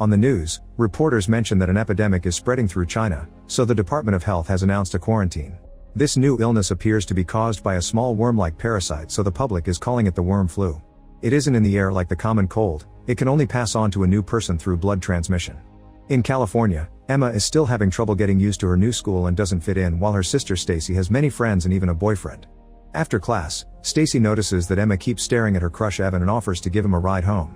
On the news, reporters mention that an epidemic is spreading through China, so the Department of Health has announced a quarantine. This new illness appears to be caused by a small worm-like parasite, so the public is calling it the worm flu. It isn't in the air like the common cold, it can only pass on to a new person through blood transmission. In California, Emma is still having trouble getting used to her new school and doesn't fit in, while her sister Stacy has many friends and even a boyfriend. After class, Stacy notices that Emma keeps staring at her crush Evan and offers to give him a ride home.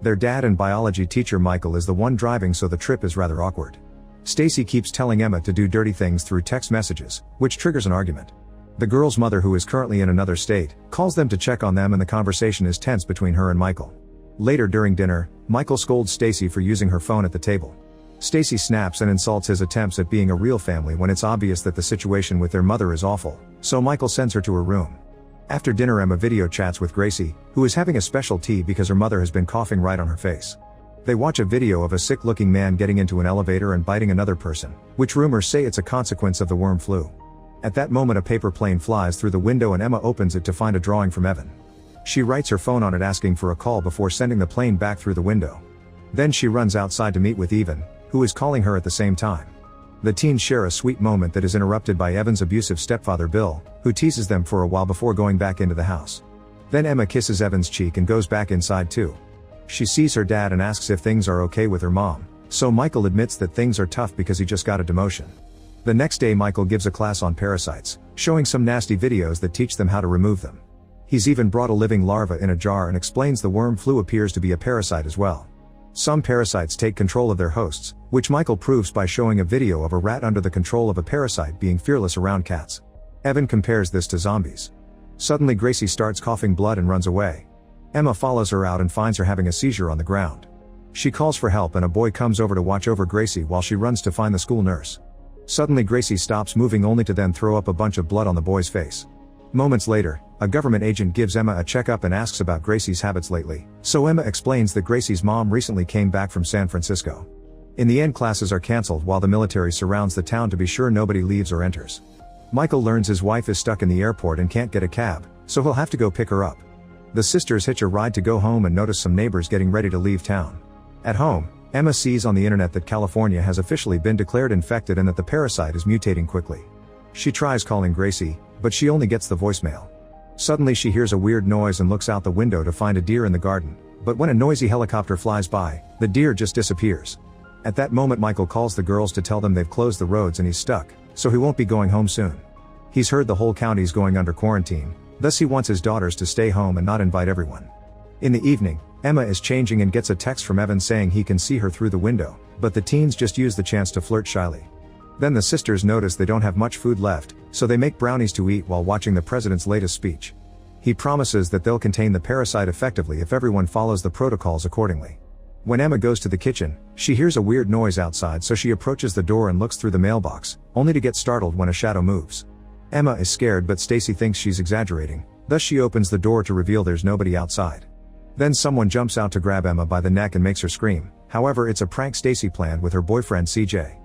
Their dad and biology teacher Michael is the one driving, so the trip is rather awkward. Stacy keeps telling Emma to do dirty things through text messages, which triggers an argument. The girl's mother, who is currently in another state, calls them to check on them, and the conversation is tense between her and Michael. Later during dinner, Michael scolds Stacy for using her phone at the table. Stacy snaps and insults his attempts at being a real family when it's obvious that the situation with their mother is awful, so Michael sends her to her room. After dinner, Emma video chats with Gracie, who is having a special tea because her mother has been coughing right on her face. They watch a video of a sick-looking man getting into an elevator and biting another person, which rumors say it's a consequence of the worm flu. At that moment, a paper plane flies through the window and Emma opens it to find a drawing from Evan. She writes her phone on it asking for a call before sending the plane back through the window. Then she runs outside to meet with Evan, who is calling her at the same time. The teens share a sweet moment that is interrupted by Evan's abusive stepfather Bill, who teases them for a while before going back into the house. Then Emma kisses Evan's cheek and goes back inside too. She sees her dad and asks if things are okay with her mom, so Michael admits that things are tough because he just got a demotion. The next day, Michael gives a class on parasites, showing some nasty videos that teach them how to remove them. He's even brought a living larva in a jar and explains the worm flu appears to be a parasite as well. Some parasites take control of their hosts, which Michael proves by showing a video of a rat under the control of a parasite being fearless around cats. Evan compares this to zombies. Suddenly Gracie starts coughing blood and runs away. Emma follows her out and finds her having a seizure on the ground. She calls for help and a boy comes over to watch over Gracie while she runs to find the school nurse. Suddenly Gracie stops moving only to then throw up a bunch of blood on the boy's face. Moments later, a government agent gives Emma a checkup and asks about Gracie's habits lately, so Emma explains that Gracie's mom recently came back from San Francisco. In the end, classes are cancelled while the military surrounds the town to be sure nobody leaves or enters. Michael learns his wife is stuck in the airport and can't get a cab, so he'll have to go pick her up. The sisters hitch a ride to go home and notice some neighbors getting ready to leave town. At home, Emma sees on the internet that California has officially been declared infected and that the parasite is mutating quickly. She tries calling Gracie, but she only gets the voicemail. Suddenly she hears a weird noise and looks out the window to find a deer in the garden, but when a noisy helicopter flies by, the deer just disappears. At that moment Michael calls the girls to tell them they've closed the roads and he's stuck, so he won't be going home soon. He's heard the whole county's going under quarantine, thus he wants his daughters to stay home and not invite everyone. In the evening, Emma is changing and gets a text from Evan saying he can see her through the window, but the teens just use the chance to flirt shyly. Then the sisters notice they don't have much food left, so they make brownies to eat while watching the president's latest speech. He promises that they'll contain the parasite effectively if everyone follows the protocols accordingly. When Emma goes to the kitchen, she hears a weird noise outside, so she approaches the door and looks through the mailbox, only to get startled when a shadow moves. Emma is scared, but Stacy thinks she's exaggerating, thus she opens the door to reveal there's nobody outside. Then someone jumps out to grab Emma by the neck and makes her scream. However, it's a prank Stacy planned with her boyfriend CJ.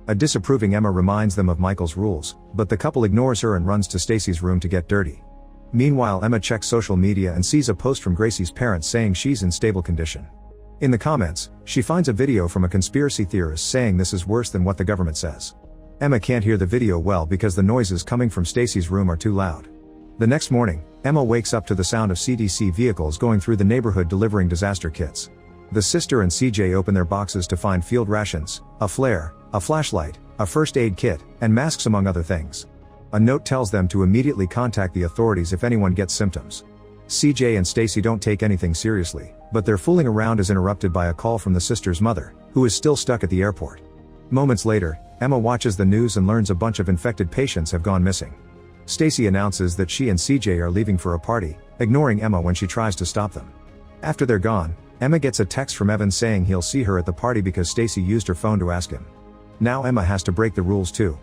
A disapproving Emma reminds them of Michael's rules, but the couple ignores her and runs to Stacy's room to get dirty. Meanwhile, Emma checks social media and sees a post from Gracie's parents saying she's in stable condition. In the comments, she finds a video from a conspiracy theorist saying this is worse than what the government says. Emma can't hear the video well because the noises coming from Stacy's room are too loud. The next morning, Emma wakes up to the sound of CDC vehicles going through the neighborhood delivering disaster kits. The sister and CJ open their boxes to find field rations, a flare, a flashlight, a first aid kit, and masks among other things. A note tells them to immediately contact the authorities if anyone gets symptoms. CJ and Stacy don't take anything seriously, but their fooling around is interrupted by a call from the sister's mother, who is still stuck at the airport. Moments later, Emma watches the news and learns a bunch of infected patients have gone missing. Stacy announces that she and CJ are leaving for a party, ignoring Emma when she tries to stop them. After they're gone, Emma gets a text from Evan saying he'll see her at the party because Stacy used her phone to ask him. Now Emma has to break the rules too.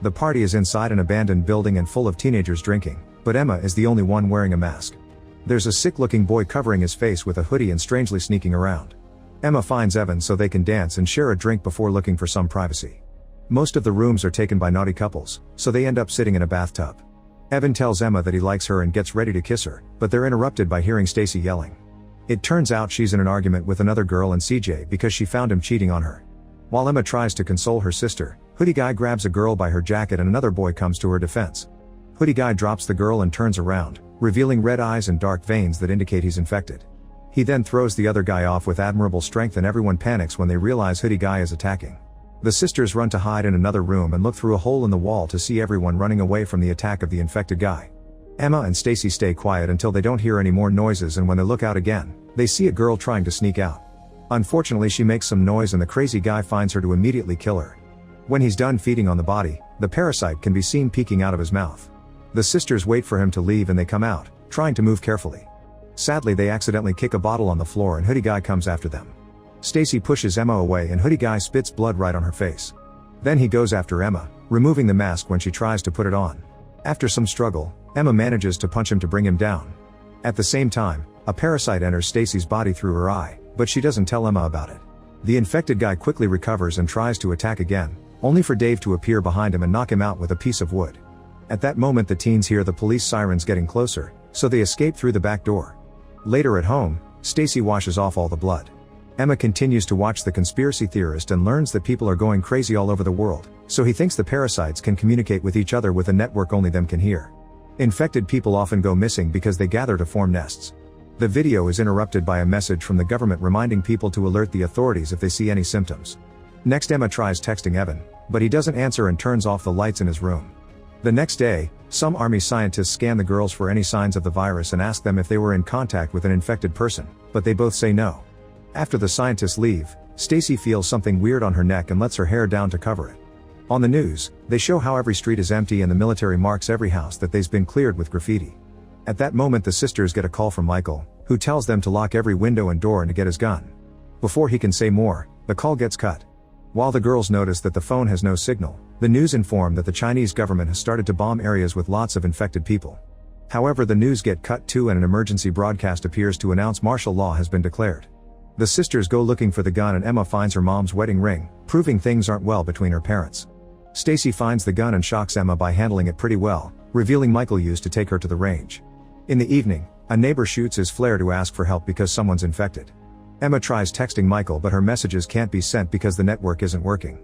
The party is inside an abandoned building and full of teenagers drinking, but Emma is the only one wearing a mask. There's a sick-looking boy covering his face with a hoodie and strangely sneaking around. Emma finds Evan so they can dance and share a drink before looking for some privacy. Most of the rooms are taken by naughty couples, so they end up sitting in a bathtub. Evan tells Emma that he likes her and gets ready to kiss her, but they're interrupted by hearing Stacy yelling. It turns out she's in an argument with another girl and CJ because she found him cheating on her. While Emma tries to console her sister, Hoodie Guy grabs a girl by her jacket and another boy comes to her defense. Hoodie Guy drops the girl and turns around, revealing red eyes and dark veins that indicate he's infected. He then throws the other guy off with admirable strength and everyone panics when they realize Hoodie Guy is attacking. The sisters run to hide in another room and look through a hole in the wall to see everyone running away from the attack of the infected guy. Emma and Stacy stay quiet until they don't hear any more noises, and when they look out again, they see a girl trying to sneak out. Unfortunately, she makes some noise and the crazy guy finds her to immediately kill her. When he's done feeding on the body, the parasite can be seen peeking out of his mouth. The sisters wait for him to leave and they come out, trying to move carefully. Sadly, they accidentally kick a bottle on the floor and Hoodie Guy comes after them. Stacy pushes Emma away and Hoodie Guy spits blood right on her face. Then he goes after Emma, removing the mask when she tries to put it on. After some struggle, Emma manages to punch him to bring him down. At the same time, a parasite enters Stacy's body through her eye, but she doesn't tell Emma about it. The infected guy quickly recovers and tries to attack again, only for Dave to appear behind him and knock him out with a piece of wood. At that moment, the teens hear the police sirens getting closer, so they escape through the back door. Later at home, Stacy washes off all the blood. Emma continues to watch The Conspiracy Theorist and learns that people are going crazy all over the world, so he thinks the parasites can communicate with each other with a network only them can hear. Infected people often go missing because they gather to form nests. The video is interrupted by a message from the government reminding people to alert the authorities if they see any symptoms. Next, Emma tries texting Evan, but he doesn't answer and turns off the lights in his room. The next day, some army scientists scan the girls for any signs of the virus and ask them if they were in contact with an infected person, but they both say no. After the scientists leave, Stacy feels something weird on her neck and lets her hair down to cover it. On the news, they show how every street is empty and the military marks every house that they's been cleared with graffiti. At that moment, the sisters get a call from Michael, who tells them to lock every window and door and to get his gun. Before he can say more, the call gets cut. While the girls notice that the phone has no signal, the news inform that the Chinese government has started to bomb areas with lots of infected people. However, the news get cut too and an emergency broadcast appears to announce martial law has been declared. The sisters go looking for the gun and Emma finds her mom's wedding ring, proving things aren't well between her parents. Stacy finds the gun and shocks Emma by handling it pretty well, revealing Michael used to take her to the range. In the evening, a neighbor shoots his flare to ask for help because someone's infected. Emma tries texting Michael but her messages can't be sent because the network isn't working.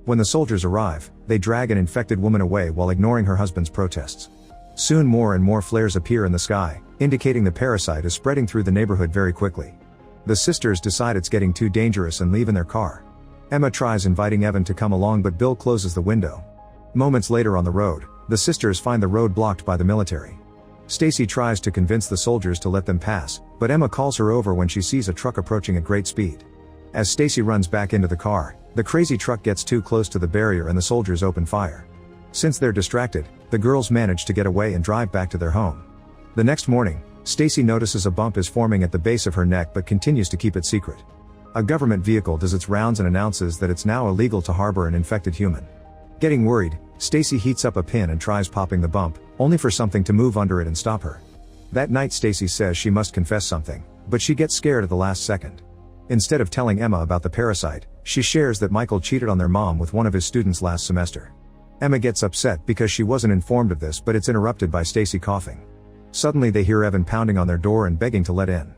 When the soldiers arrive, they drag an infected woman away while ignoring her husband's protests. Soon more and more flares appear in the sky, indicating the parasite is spreading through the neighborhood very quickly. The sisters decide it's getting too dangerous and leave in their car. Emma tries inviting Evan to come along but Bill closes the window. Moments later on the road, the sisters find the road blocked by the military. Stacy tries to convince the soldiers to let them pass, but Emma calls her over when she sees a truck approaching at great speed. As Stacy runs back into the car, the crazy truck gets too close to the barrier and the soldiers open fire. Since they're distracted, the girls manage to get away and drive back to their home. The next morning, Stacy notices a bump is forming at the base of her neck but continues to keep it secret. A government vehicle does its rounds and announces that it's now illegal to harbor an infected human. Getting worried, Stacy heats up a pin and tries popping the bump, only for something to move under it and stop her. That night, Stacy says she must confess something, but she gets scared at the last second. Instead of telling Emma about the parasite, she shares that Michael cheated on their mom with one of his students last semester. Emma gets upset because she wasn't informed of this, but it's interrupted by Stacy coughing. Suddenly they hear Evan pounding on their door and begging to let in.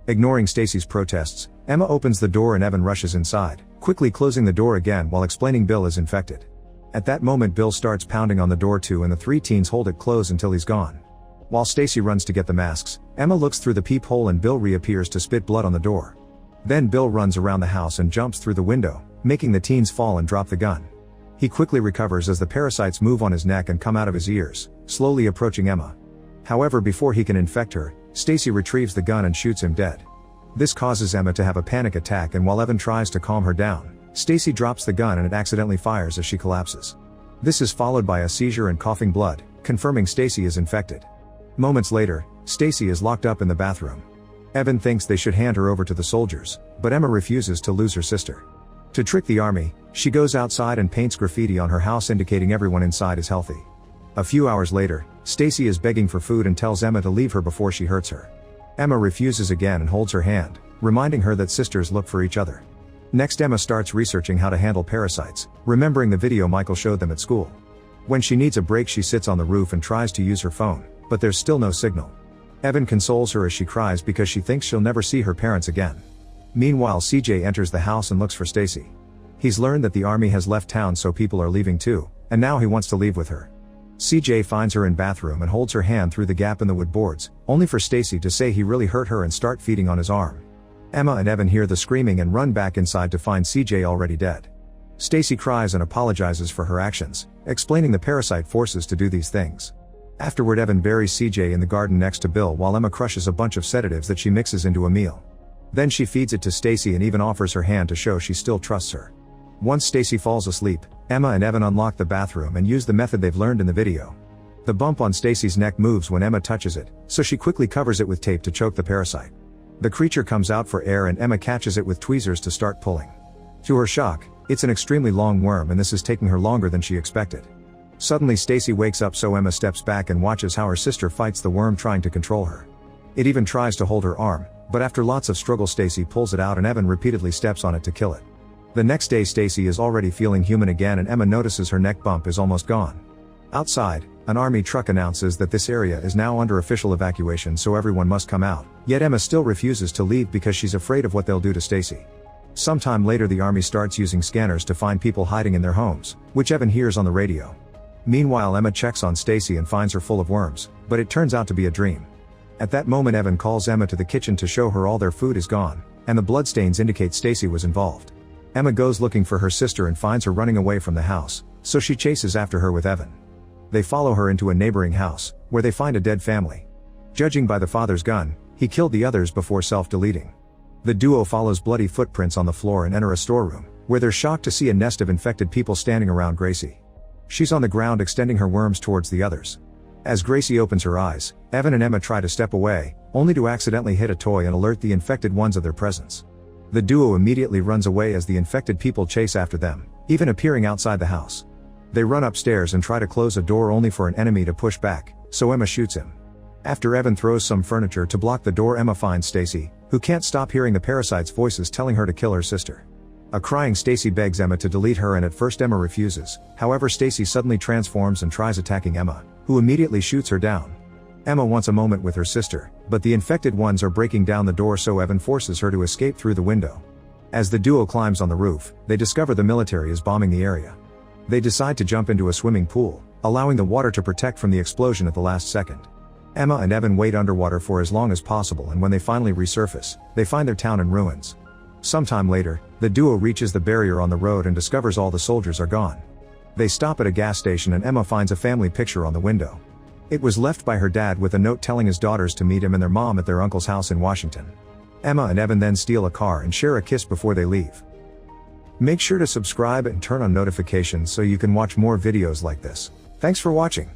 Ignoring Stacy's protests, Emma opens the door and Evan rushes inside, quickly closing the door again while explaining Bill is infected. At that moment, Bill starts pounding on the door too and the three teens hold it closed until he's gone. While Stacy runs to get the masks, Emma looks through the peephole and Bill reappears to spit blood on the door. Then Bill runs around the house and jumps through the window, making the teens fall and drop the gun. He quickly recovers as the parasites move on his neck and come out of his ears, slowly approaching Emma. However, before he can infect her, Stacy retrieves the gun and shoots him dead. This causes Emma to have a panic attack, and while Evan tries to calm her down, Stacy drops the gun and it accidentally fires as she collapses. This is followed by a seizure and coughing blood, confirming Stacy is infected. Moments later, Stacy is locked up in the bathroom. Evan thinks they should hand her over to the soldiers, but Emma refuses to lose her sister. To trick the army, she goes outside and paints graffiti on her house indicating everyone inside is healthy. A few hours later, Stacy is begging for food and tells Emma to leave her before she hurts her. Emma refuses again and holds her hand, reminding her that sisters look for each other. Next, Emma starts researching how to handle parasites, remembering the video Michael showed them at school. When she needs a break, she sits on the roof and tries to use her phone, but there's still no signal. Evan consoles her as she cries because she thinks she'll never see her parents again. Meanwhile, CJ enters the house and looks for Stacy. He's learned that the army has left town, so people are leaving too, and now he wants to leave with her. CJ finds her in bathroom and holds her hand through the gap in the wood boards, only for Stacy to say he really hurt her and start feeding on his arm. Emma and Evan hear the screaming and run back inside to find CJ already dead. Stacy cries and apologizes for her actions, explaining the parasite forces to do these things. Afterward, Evan buries CJ in the garden next to Bill while Emma crushes a bunch of sedatives that she mixes into a meal. Then she feeds it to Stacy and even offers her hand to show she still trusts her. Once Stacy falls asleep, Emma and Evan unlock the bathroom and use the method they've learned in the video. The bump on Stacy's neck moves when Emma touches it, so she quickly covers it with tape to choke the parasite. The creature comes out for air and Emma catches it with tweezers to start pulling. To her shock, it's an extremely long worm and this is taking her longer than she expected. Suddenly Stacy wakes up, so Emma steps back and watches how her sister fights the worm, trying to control her. It even tries to hold her arm, but after lots of struggle Stacy pulls it out and Evan repeatedly steps on it to kill it. The next day Stacy is already feeling human again and Emma notices her neck bump is almost gone. Outside, an army truck announces that this area is now under official evacuation, so everyone must come out, yet Emma still refuses to leave because she's afraid of what they'll do to Stacy. Sometime later the army starts using scanners to find people hiding in their homes, which Evan hears on the radio. Meanwhile, Emma checks on Stacy and finds her full of worms, but it turns out to be a dream. At that moment Evan calls Emma to the kitchen to show her all their food is gone, and the bloodstains indicate Stacy was involved. Emma goes looking for her sister and finds her running away from the house, so she chases after her with Evan. They follow her into a neighboring house, where they find a dead family. Judging by the father's gun, he killed the others before self-deleting. The duo follows bloody footprints on the floor and enter a storeroom, where they're shocked to see a nest of infected people standing around Gracie. She's on the ground extending her worms towards the others. As Gracie opens her eyes, Evan and Emma try to step away, only to accidentally hit a toy and alert the infected ones of their presence. The duo immediately runs away as the infected people chase after them, even appearing outside the house. They run upstairs and try to close a door only for an enemy to push back, so Emma shoots him. After Evan throws some furniture to block the door, Emma finds Stacy, who can't stop hearing the parasite's voices telling her to kill her sister. A crying Stacy begs Emma to delete her and at first Emma refuses, however Stacy suddenly transforms and tries attacking Emma, who immediately shoots her down. Emma wants a moment with her sister, but the infected ones are breaking down the door, so Evan forces her to escape through the window. As the duo climbs on the roof, they discover the military is bombing the area. They decide to jump into a swimming pool, allowing the water to protect from the explosion at the last second. Emma and Evan wait underwater for as long as possible, and when they finally resurface, they find their town in ruins. Sometime later, the duo reaches the barrier on the road and discovers all the soldiers are gone. They stop at a gas station and Emma finds a family picture on the window. It was left by her dad with a note telling his daughters to meet him and their mom at their uncle's house in Washington. Emma and Evan then steal a car and share a kiss before they leave. Make sure to subscribe and turn on notifications so you can watch more videos like this. Thanks for watching.